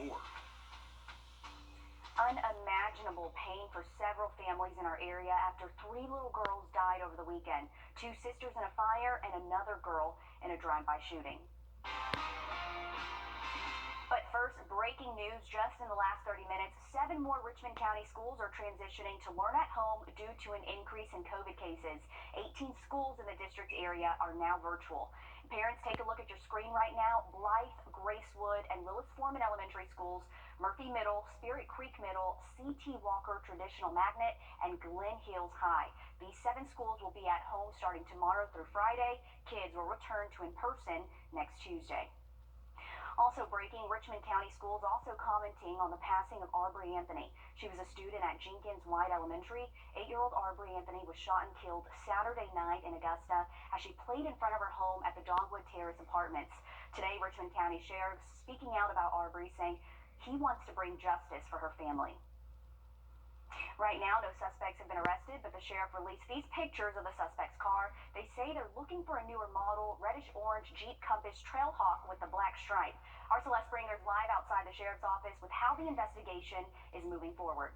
before. Unimaginable pain for several families in our area after 3 little girls died over the weekend. 2 sisters in a fire and another girl in a drive-by shooting. But first, breaking news just in the last 30 minutes. 7 more Richmond County schools are transitioning to learn at home due to an increase in COVID cases. 18 schools in the district area are now virtual. Parents, take a look at your screen right now. Blythe, Gracewood, and Willis Foreman Elementary Schools, Murphy Middle, Spirit Creek Middle, C.T. Walker Traditional Magnet, and Glen Hills High. These 7 schools will be at home starting tomorrow through Friday. Kids will return to in-person next Tuesday. Also breaking, Richmond County Schools also commenting on the passing of Aubrey Anthony. She was a student at Jenkins White Elementary. 8-year-old Aubrey Anthony was shot and killed Saturday night in Augusta as she played in front of her home at the Dogwood Terrace Apartments. Today, Richmond County Sheriff speaking out about Aubrey, saying he wants to bring justice for her family. Right now, no suspects have been arrested, but the sheriff released these pictures of the suspect's car. They say they're looking for a newer model, reddish-orange Jeep Compass Trailhawk with the black stripe. Our Celeste Springer's live outside the sheriff's office with how the investigation is moving forward.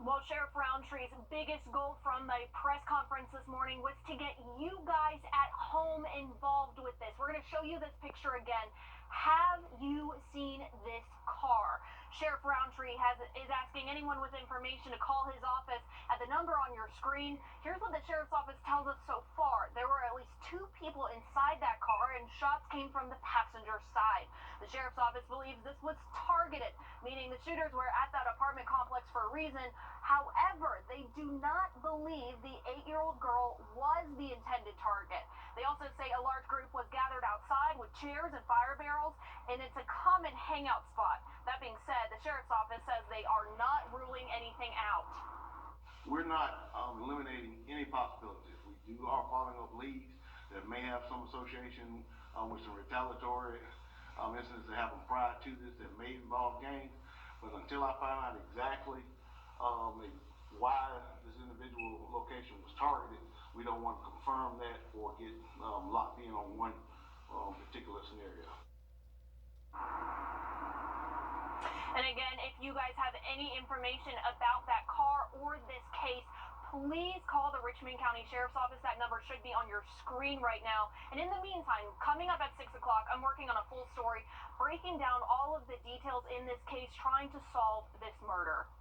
Well, Sheriff Roundtree's biggest goal from the press conference this morning was to get you guys at home involved with this. We're going to show you this picture again. Have you seen this car? Sheriff Roundtree is asking anyone with information to call his office at the number on your screen. Here's what the sheriff's office tells us so far. There were at least 2 people inside that car, and shots came from the passenger side. The sheriff's office believes this was targeted, meaning the shooters were at that apartment complex for a reason. However, they do not believe the 8-year-old girl was the intended target. They also say a large group was gathered outside with chairs and fire barrels, and it's a common hangout spot. That being said, the sheriff's office says they are not ruling anything out. We're not eliminating any possibilities. We are following up leads that may have some association with some retaliatory incidents that happened prior to this that may involve gangs. But until I find out exactly why this individual location was targeted, we don't want to confirm that or get locked in on one particular scenario. And again, if you guys have any information about that car or this case, please call the Richmond County Sheriff's Office. That number should be on your screen right now. And in the meantime, coming up at 6 o'clock, I'm working on a full story, breaking down all of the details in this case, trying to solve this murder.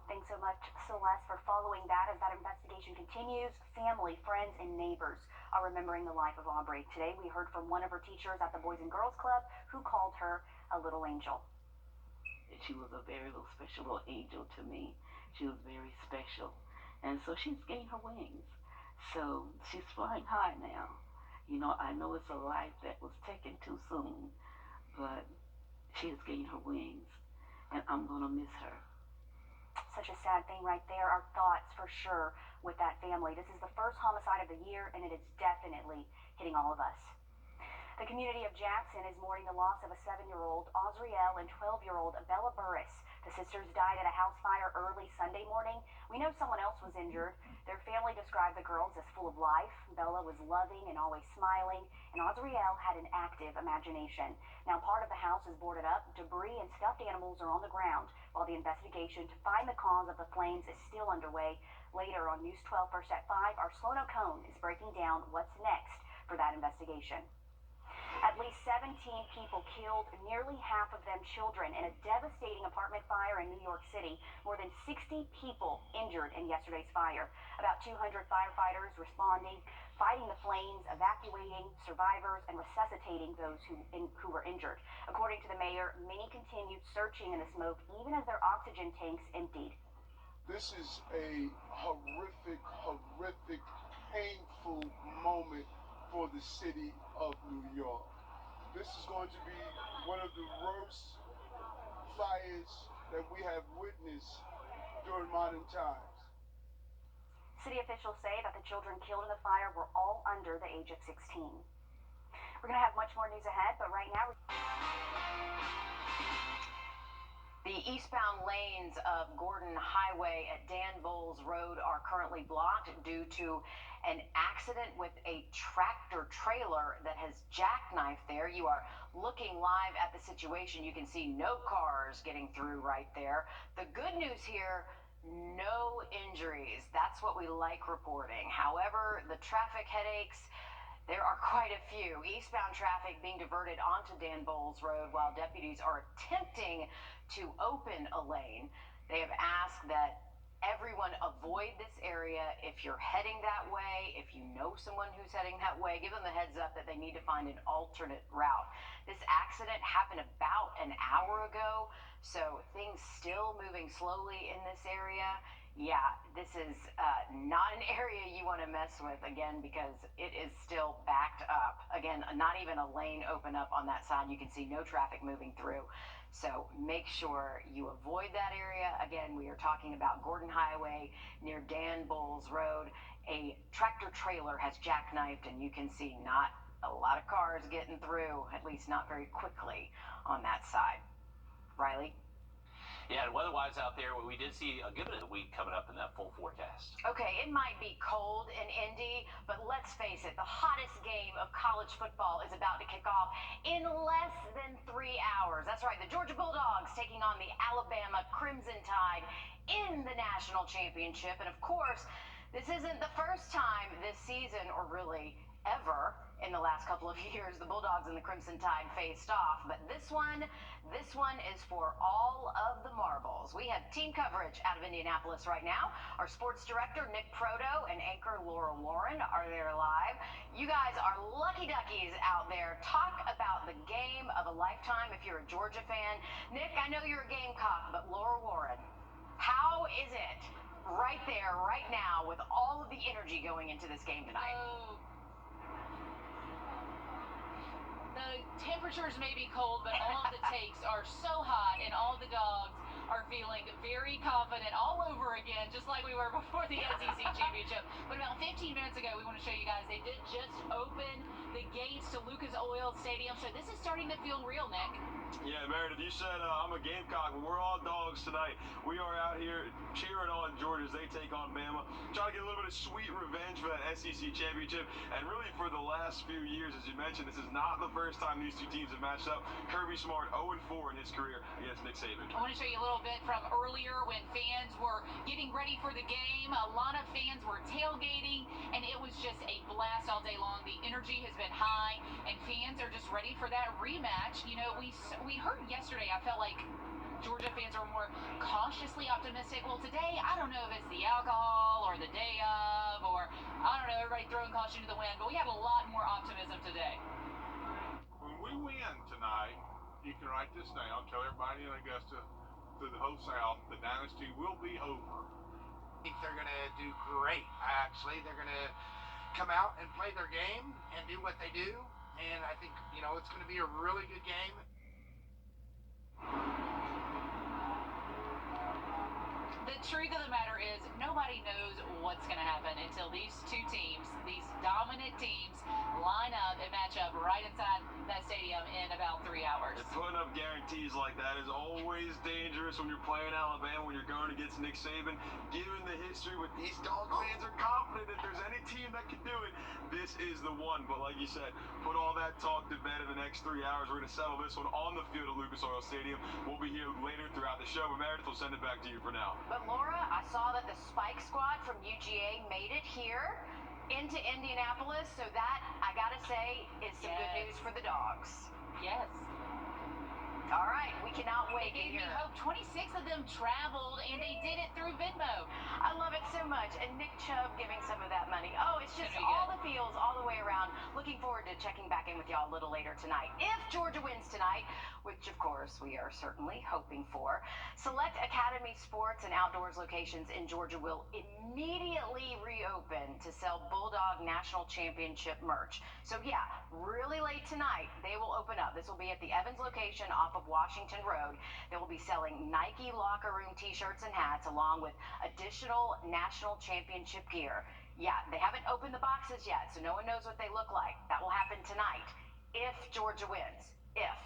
Thanks so much, Celeste, for following that. As that investigation continues, family, friends, and neighbors are remembering the life of Aubrey. Today, we heard from one of her teachers at the Boys and Girls Club who called her a little angel. She was a very little special little angel to me. She was very special. And so she's gained her wings. So she's flying high now. You know, I know it's a life that was taken too soon, but she has gained her wings, and I'm going to miss her. Such a sad thing right there. Our thoughts for sure with that family. This is the first homicide of the year, and it is definitely hitting all of us. The community of Jackson is mourning the loss of a 7-year-old Azriel and 12-year-old Bella Burris. The sisters died at a house fire early Sunday morning. We know someone else was injured. Their family described the girls as full of life. Bella was loving and always smiling, and Azriel had an active imagination. Now, part of the house is boarded up. Debris and stuffed animals are on the ground, while the investigation to find the cause of the flames is still underway. Later on News 12 First at 5, our Sloan O'Cone is breaking down what's next for that investigation. At least 17 people killed, nearly half of them children, in a devastating apartment fire in New York City. More than 60 people injured in yesterday's fire. About 200 firefighters responding, fighting the flames, evacuating survivors, and resuscitating those who were injured. According to the mayor, many continued searching in the smoke even as their oxygen tanks emptied. This is a horrific, painful moment for the city of New York. This is going to be one of the worst fires that we have witnessed during modern times. City officials say that the children killed in the fire were all under the age of 16. We're going to have much more news ahead, but right now... The eastbound lanes of Gordon Highway at Dan Bowles Road are currently blocked due to an accident with a tractor trailer that has jackknifed there. You are looking live at the situation. You can see no cars getting through right there. The good news here, no injuries. That's what we like reporting. However, the traffic headaches, there are quite a few. Eastbound traffic being diverted onto Dan Bowles Road while deputies are attempting to open a lane. They have asked that everyone avoid this area. If you're heading that way, if you know someone who's heading that way, give them the heads up that they need to find an alternate route. This accident happened about an hour ago, so things still moving slowly in this area. Yeah, this is not an area you want to mess with, again, because it is still backed up. Again, not even a lane open up on that side. You can see no traffic moving through. So make sure you avoid that area. Again, we are talking about Gordon Highway near Dan Bowles Road. A tractor trailer has jackknifed, and you can see not a lot of cars getting through, at least not very quickly on that side. Riley? Yeah, and weather-wise out there, we did see a good bit of week coming up in that full forecast. Okay, it might be cold in Indy, but let's face it, the hottest game of college football is about to kick off in less than 3 hours. That's right, the Georgia Bulldogs taking on the Alabama Crimson Tide in the national championship. And of course, this isn't the first time this season, or really ever in the last couple of years, the Bulldogs and the Crimson Tide faced off. But this one is for all of the marbles. We have team coverage out of Indianapolis right now. Our sports director, Nick Proto, and anchor Laura Warren are there live. You guys are lucky duckies out there. Talk about the game of a lifetime if you're a Georgia fan. Nick, I know you're a Gamecock, but Laura Warren, how is it right there, right now, with all of the energy going into this game tonight? The temperatures may be cold, but all of the takes are so hot, and all the dogs are feeling very confident all over again, just like we were before the SEC championship. But about 15 minutes ago, we want to show you guys, they did just open the gates to Lucas Oil Stadium, so this is starting to feel real, Nick. Yeah, Meredith, you said I'm a Gamecock, but we're all dogs tonight. We are out here cheering on Georgia as they take on Bama, trying to get a little bit of sweet revenge for that SEC championship. And really, for the last few years, as you mentioned, this is not the first time these two teams have matched up. Kirby Smart 0-4 in his career against Nick Saban. I want to show you a little bit from earlier when fans were getting ready for the game. A lot of fans were tailgating, and it was just a blast all day long. The energy has been high, and fans are just ready for that rematch. You know, we heard yesterday, I felt like Georgia fans are more cautiously optimistic. Well, today, I don't know if it's the alcohol or the day of, or I don't know, everybody throwing caution to the wind, but we have a lot more optimism today. When we win tonight, you can write this down, tell everybody in Augusta, through the whole South, the dynasty will be over. I think they're going to do great, actually. They're going to come out and play their game and do what they do, and I think, you know, it's going to be a really good game. The truth of the matter is, nobody knows what's going to happen until these two teams, these dominant teams, line up and match up right inside that stadium in about 3 hours. And putting up guarantees like that is always dangerous when you're playing Alabama, when you're going against Nick Saban. Given the history with these dog fans are confident that there's any team that can do it, this is the one. But like you said, put all that talk to bed in the next 3 hours. We're going to settle this one on the field at Lucas Oil Stadium. We'll be here later throughout the show, but Meredith will send it back to you for now. But Laura, I saw that the Spike Squad from UGA made it here into Indianapolis, so that, I gotta say, is some good news for the dogs. Yes. All right, we cannot wait to It gave me hear. hope. 26 of them traveled, and they did it through Venmo. I love it so much. And Nick Chubb giving some of that money. Oh, it's just Gonna be all good. the feels all the way around. Looking forward to checking back in with y'all a little later tonight. If Georgia wins tonight, which of course we are certainly hoping for, select Academy Sports and Outdoors locations in Georgia will immediately reopen to sell Bulldog National Championship merch. So yeah, really late tonight, they will open up. This will be at the Evans location off of Washington Road. They will be selling Nike locker room t-shirts and hats along with additional national championship gear. Yeah, they haven't opened the boxes yet, so no one knows what they look like. That will happen tonight if Georgia wins. If.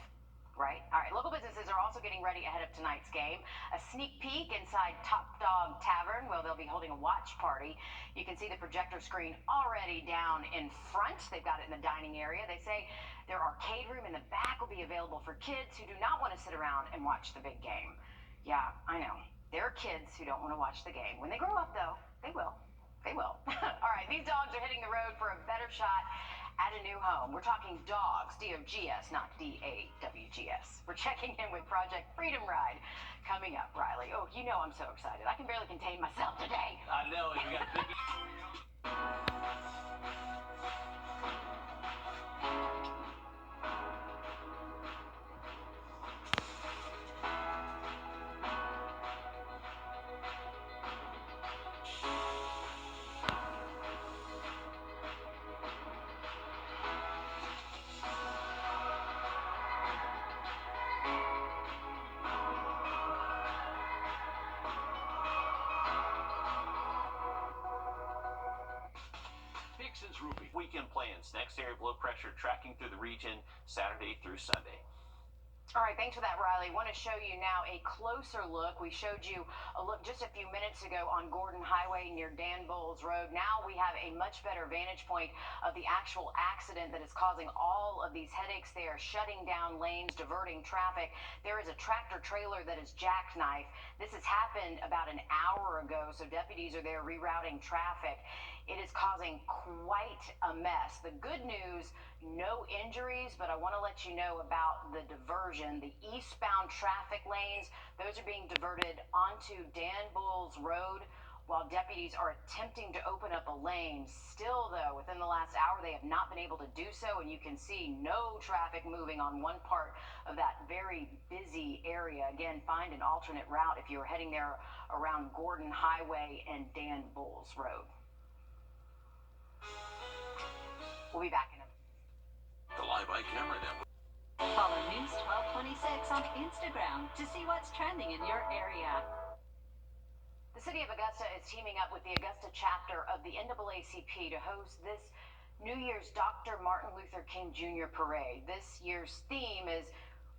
Right? All right. Local businesses are also getting ready ahead of tonight's game. A sneak peek inside Top Dog Tavern, where they'll be holding a watch party. You can see the projector screen already down in front. They've got it in the dining area. They say their arcade room in the back will be available for kids who do not want to sit around and watch the big game. Yeah, I know. There are kids who don't want to watch the game. When they grow up, though, they will. They will. All right, these dogs are hitting the road for a better shot at a new home. We're talking dogs, D-O-G-S, not D-A-W-G-S. We're checking in with Project Freedom Ride coming up, Riley. Oh, you know I'm so excited. I can barely contain myself today. I know, you got big. Dixon's Roofing. Weekend plans. Next area of low pressure tracking through the region Saturday through Sunday. All right, thanks for that, Riley. Want to show you now a closer look. We showed you a look just a few minutes ago on Gordon Highway near Dan Bowles Road. Now we have a much better vantage point of the actual accident that is causing all of these headaches there, shutting down lanes, diverting traffic. There is a tractor trailer that is jackknifed. This has happened about an hour ago, so deputies are there rerouting traffic. It is causing quite a mess. The good news, no injuries, but I want to let you know about the diversion. The eastbound traffic lanes, those are being diverted onto Dan Bowles Road while deputies are attempting to open up a lane. Still, though, within the last hour, they have not been able to do so, and you can see no traffic moving on one part of that very busy area. Again, find an alternate route if you're heading there around Gordon Highway and Dan Bowles Road. We'll be back in a minute. The Live by Camera Network. Follow News 1226 on Instagram to see what's trending in your area. The city of Augusta is teaming up with the Augusta chapter of the NAACP to host this New Year's Dr. Martin Luther King Jr. Parade. This year's theme is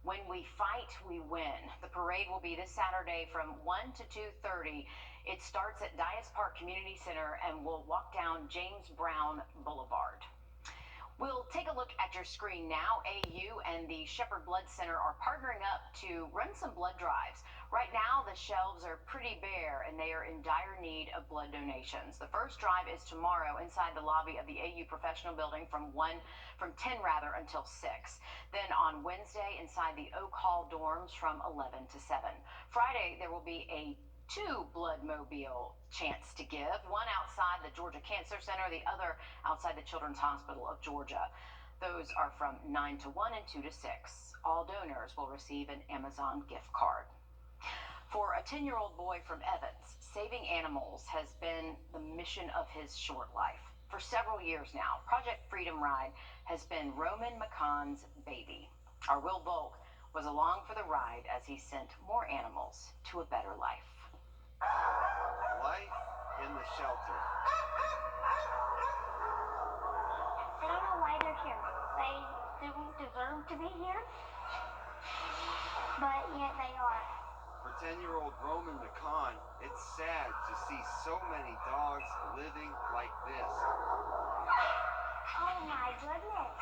When We Fight, We Win. The parade will be this Saturday from 1 to 2:30. It starts at Dias Park Community Center and will walk down James Brown Boulevard. We'll take a look at your screen now. AU and the Shepherd Blood Center are partnering up to run some blood drives. Right now, the shelves are pretty bare, and they are in dire need of blood donations. The first drive is tomorrow inside the lobby of the AU Professional Building from 10 until 6. Then on Wednesday, inside the Oak Hall dorms from 11 to 7. Friday, there will be a 2 blood mobile chance to give, one outside the Georgia Cancer Center, the other outside the Children's Hospital of Georgia. Those are from 9 to 1 and 2 to 6. All donors will receive an Amazon gift card. For a 10-year-old boy from Evans, saving animals has been the mission of his short life. For several years now, Project Freedom Ride has been Roman McCann's baby. Our Will Volk was along for the ride as he sent more animals to a better life. Life in the shelter. I don't know why they're here. They didn't deserve to be here, but yet they are. For 10-year-old Roman McCann, it's sad to see so many dogs living like this. Oh my goodness.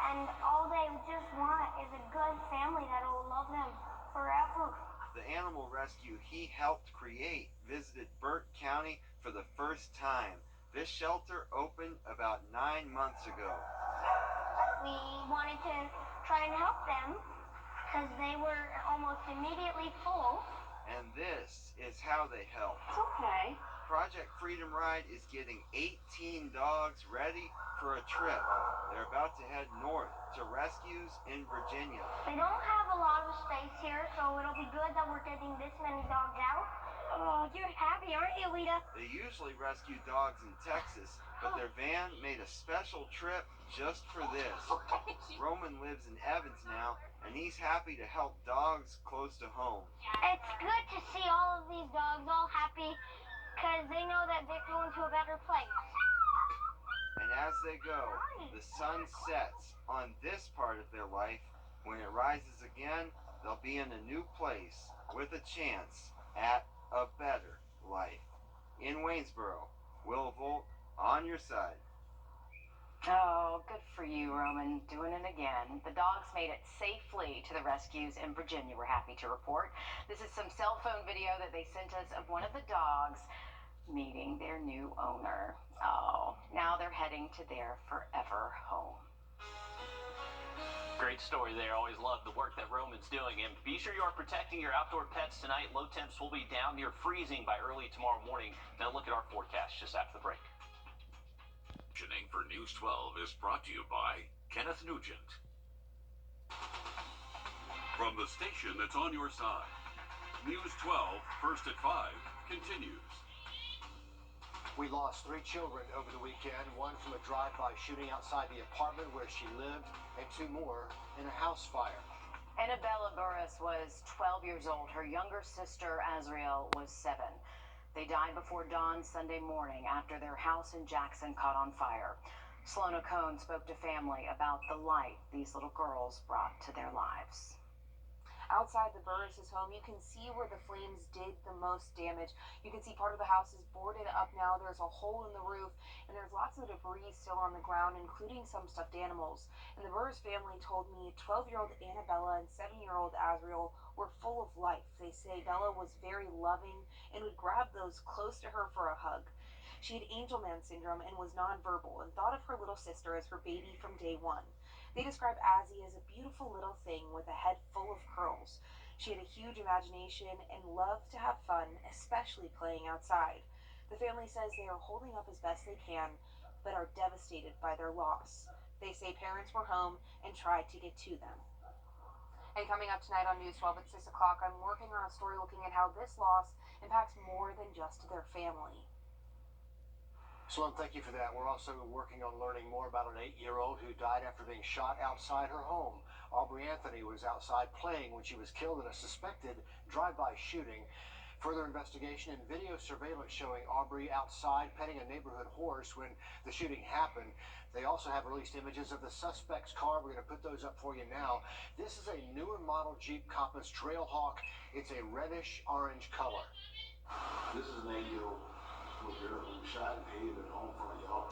And all they just want is a good family that will love them forever. The animal rescue he helped create visited Burt County for the first time. This shelter opened about 9 months ago. We wanted to try and help them because they were almost immediately full. And this is how they helped. It's okay. Project Freedom Ride is getting 18 dogs ready for a trip. They're about to head north to rescues in Virginia. They don't have a lot of space here, so it'll be good that we're getting this many dogs out. Oh, you're happy, aren't you, Lita? They usually rescue dogs in Texas, but their van made a special trip just for this. Roman lives in Evans now, and he's happy to help dogs close to home. It's good to see all of these dogs all happy because they know that they're going to a better place. And as they go, the sun sets on this part of their life When it rises again, they'll be in a new place with a chance at a better life. In Waynesboro, Will Volt on your side. Oh, good for you, Roman, doing it again. The dogs made it safely to the rescues in Virginia, we're happy to report. This is some cell phone video that they sent us of one of the dogs meeting their new owner. Oh, now they're heading to their forever home. Great story there. Always love the work that Roman's doing. And be sure you are protecting your outdoor pets tonight. Low temps will be down near freezing by early tomorrow morning. Now look at our forecast just after the break. For News 12 is brought to you by Kenneth Nugent. From the station that's on your side, News 12, first at 5, continues. We lost 3 children over the weekend, one from a drive-by shooting outside the apartment where she lived, and 2 more in a house fire. Annabella Burris was 12 years old. Her younger sister, Azriel, was 7. They died before dawn Sunday morning after their house in Jackson caught on fire. Sloan O'Cone spoke to family about the light these little girls brought to their lives. Outside the Burris' home, you can see where the flames did the most damage. You can see part of the house is boarded up now. There's a hole in the roof, and there's lots of debris still on the ground, including some stuffed animals. And the Burris family told me 12-year-old Annabella and 7-year-old Azriel were full of life. They say Bella was very loving and would grab those close to her for a hug. She had Angelman syndrome and was nonverbal and thought of her little sister as her baby from day one. They describe Azzy as a beautiful little thing with a head full of curls. She had a huge imagination and loved to have fun, especially playing outside. The family says they are holding up as best they can, but are devastated by their loss. They say parents were home and tried to get to them. And coming up tonight on News 12 at 6 o'clock, I'm working on a story looking at how this loss impacts more than just their family. Sloan, thank you for that. We're also working on learning more about an 8-year-old who died after being shot outside her home. Aubrey Anthony was outside playing when she was killed in a suspected drive-by shooting. Further investigation and video surveillance showing Aubrey outside petting a neighborhood horse when the shooting happened. They also have released images of the suspect's car. We're going to put those up for you now. This is a newer model Jeep Compass Trailhawk. It's a reddish-orange color. This is an 8-year-old girl who was shot in the head in her own front yard.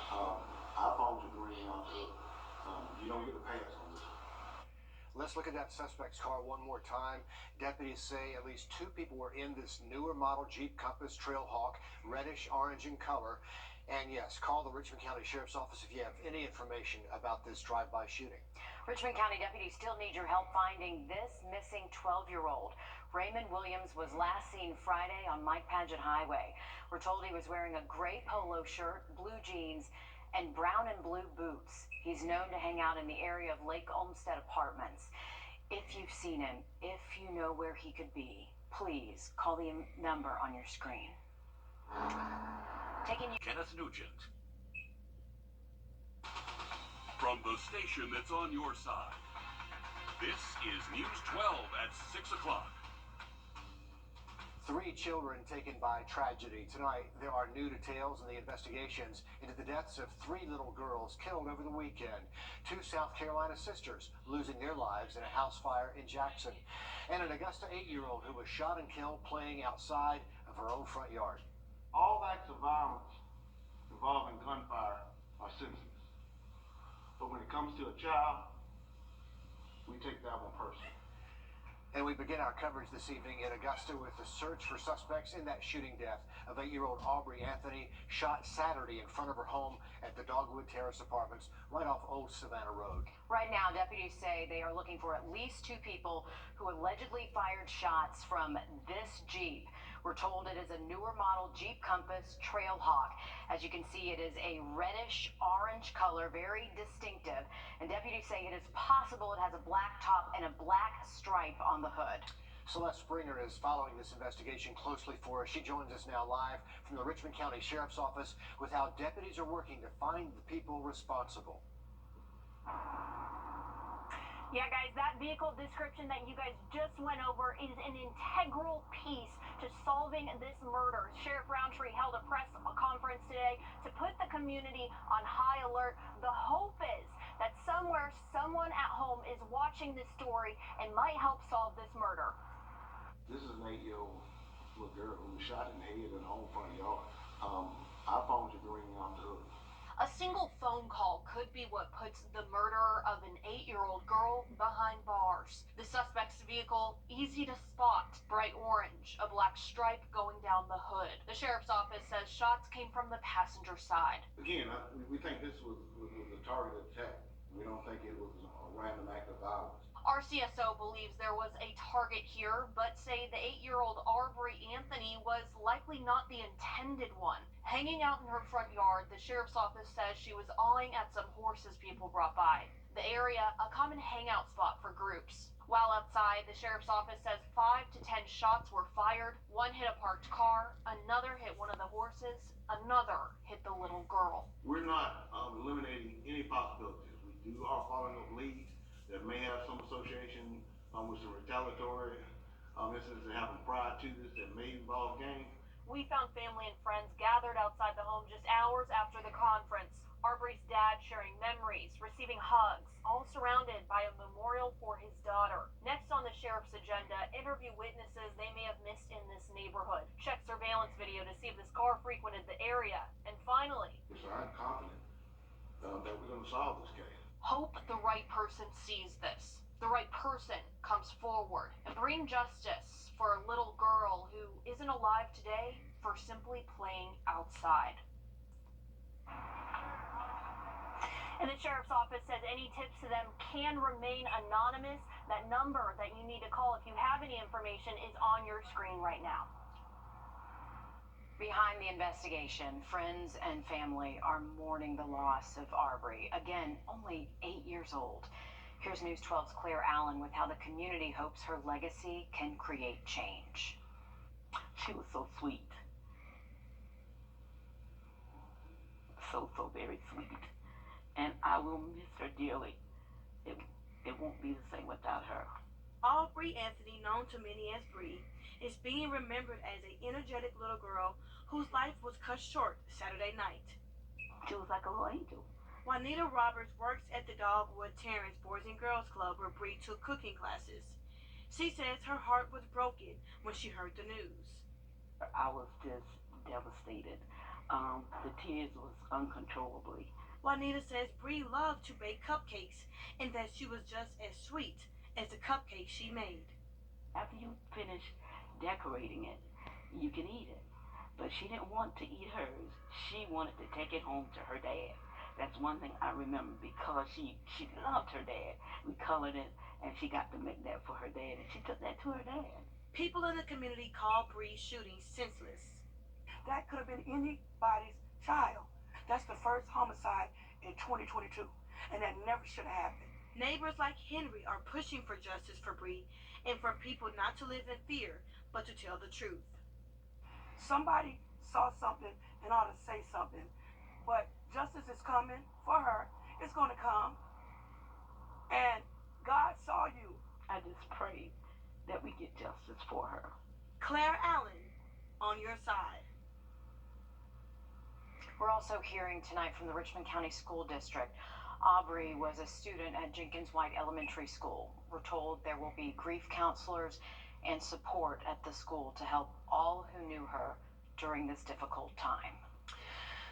Our phones are green on it. You don't get a pass on this one. Let's look at that suspect's car one more time. Deputies say at least 2 people were in this newer model Jeep Compass Trailhawk, reddish-orange in color. And yes, call the Richmond County Sheriff's Office if you have any information about this drive-by shooting. Richmond County deputies still need your help finding this missing 12-year-old. Raymond Williams was last seen Friday on Mike Paget Highway. We're told he was wearing a gray polo shirt, blue jeans, and brown and blue boots. He's known to hang out in the area of Lake Olmsted Apartments. If you've seen him, if you know where he could be, please call the number on your screen. Taking you. Kenneth Nugent. From the station that's on your side, this is News 12 at 6 o'clock. 3 children taken by tragedy. Tonight, there are new details in the investigations into the deaths of 3 little girls killed over the weekend. 2 South Carolina sisters losing their lives in a house fire in Jackson. And an Augusta 8-year-old who was shot and killed playing outside of her own front yard. All acts of violence involving gunfire are senseless. But when it comes to a child, we take that one personally. And we begin our coverage this evening in Augusta with the search for suspects in that shooting death of 8-year-old Aubrey Anthony, shot Saturday in front of her home at the Dogwood Terrace Apartments right off Old Savannah Road. Right now, deputies say they are looking for at least 2 people who allegedly fired shots from this Jeep. We're told it is a newer model Jeep Compass Trailhawk. As you can see, it is a reddish-orange color, very distinctive. And deputies say it is possible it has a black top and a black stripe on the hood. Celeste Springer is following this investigation closely for us. She joins us now live from the Richmond County Sheriff's Office with how deputies are working to find the people responsible. Yeah, guys, that vehicle description that you guys just went over is an integral piece to solving this murder. Sheriff Roundtree held a press conference today to put the community on high alert. The hope is that somewhere someone at home is watching this story and might help solve this murder. This is an 8-year-old little girl who was shot in the head in her own front yard. Our phones are ringing off the hook. A single phone call could be what puts the murderer of an 8-year-old girl behind bars. The suspect's vehicle, easy to spot, bright orange, a black stripe going down the hood. The sheriff's office says shots came from the passenger side. Again, we think this was a targeted attack. We don't think it was a random act of violence. RCSO believes there was a target here, but say the 8-year-old Arbery Anthony was likely not the intended one. Hanging out in her front yard, the sheriff's office says she was awing at some horses people brought by. The area, a common hangout spot for groups. While outside, the sheriff's office says 5 to 10 shots were fired. One hit a parked car, another hit one of the horses, another hit the little girl. We're not eliminating any possibilities. We are following up leads that may have some association with some retaliatory incidents that happened prior to this that may involve gangs. We found family and friends gathered outside the home just hours after the conference. Arbery's dad sharing memories, receiving hugs, all surrounded by a memorial for his daughter. Next on the sheriff's agenda, interview witnesses they may have missed in this neighborhood. Check surveillance video to see if this car frequented the area. And finally, So I'm confident that we're going to solve this case. Hope the right person sees this. The right person comes forward and bring justice for a little girl who isn't alive today for simply playing outside. and the sheriff's office says any tips to them can remain anonymous. That number that you need to call if you have any information is on your screen right now. Behind the investigation, friends and family are mourning the loss of Arbery. Again, only 8 years old. Here's News 12's Claire Allen with how the community hopes her legacy can create change. She was so sweet. So very sweet. And I will miss her dearly. It won't be the same without her. Aubrey Anthony, known to many as Bree, is being remembered as an energetic little girl whose life was cut short Saturday night. She was like a little angel. Juanita Roberts works at the Dogwood Terrace Boys and Girls Club where Bree took cooking classes. She says her heart was broken when she heard the news. I was just devastated. The tears was uncontrollably. Juanita says Bree loved to bake cupcakes and that she was just as sweet as the cupcakes she made. After you finish decorating it, you can eat it. But she didn't want to eat hers. She wanted to take it home to her dad. That's one thing I remember because she loved her dad. We colored it and she got to make that for her dad and she took that to her dad. People in the community call Bree's shooting senseless. That could have been anybody's child. That's the first homicide in 2022, and that never should have happened. Neighbors like Henry are pushing for justice for Bree and for people not to live in fear, but to tell the truth. Somebody saw something and ought to say something, but justice is coming for her. It's going to come, and God saw you. I just pray that we get justice for her. Claire Allen, on your side. We're also hearing tonight from the Richmond County School District. Aubrey was a student at Jenkins White Elementary School. We're told there will be grief counselors and support at the school to help all who knew her during this difficult time.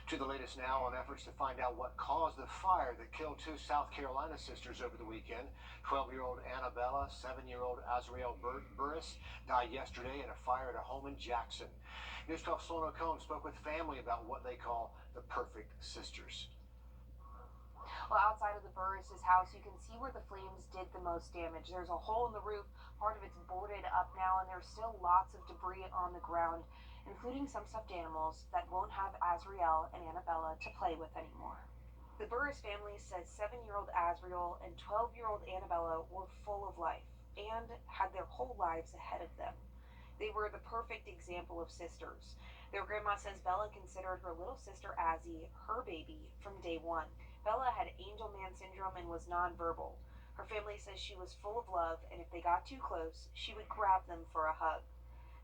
To the latest now on efforts to find out what caused the fire that killed two South Carolina sisters over the weekend. 12-year-old Annabella, 7-year-old Azriel Burris died yesterday in a fire at a home in Jackson. News 12 Sloan O'Combe spoke with family about what they call the perfect sisters. Well, outside of the Burris' house, you can see where the flames did the most damage. There's a hole in the roof, part of it's boarded up now, and there's still lots of debris on the ground, including some stuffed animals that won't have Azriel and Annabella to play with anymore. The Burris family says 7-year-old Azriel and 12-year-old Annabella were full of life and had their whole lives ahead of them. They were the perfect example of sisters. Their grandma says Bella considered her little sister Azzy her baby from day one. Bella had angel man syndrome and was nonverbal. Her family says she was full of love, and if they got too close, she would grab them for a hug.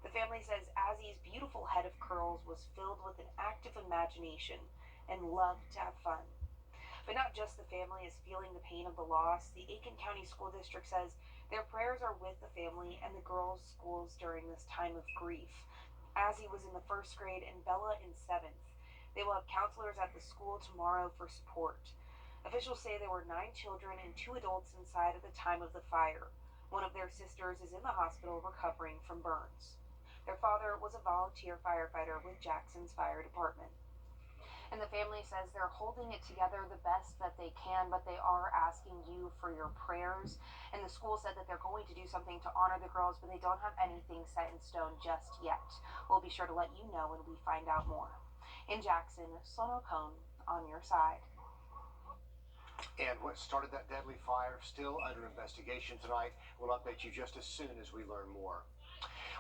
The family says Azzy's beautiful head of curls was filled with an active imagination and loved to have fun. But not just the family is feeling the pain of the loss. The Aiken County School District says their prayers are with the family and the girls' schools during this time of grief. Azzy was in the 1st grade and Bella in 7th. They will have counselors at the school tomorrow for support. Officials say there were 9 children and 2 adults inside at the time of the fire. One of their sisters is in the hospital recovering from burns. Their father was a volunteer firefighter with Jackson's Fire Department. And the family says they're holding it together the best that they can, but they are asking you for your prayers. And the school said that they're going to do something to honor the girls, but they don't have anything set in stone just yet. We'll be sure to let you know when we find out more. In Jackson, Sloan O'Cone on your side. And what started that deadly fire still under investigation tonight. We'll update you just as soon as we learn more.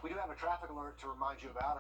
We do have a traffic alert to remind you about.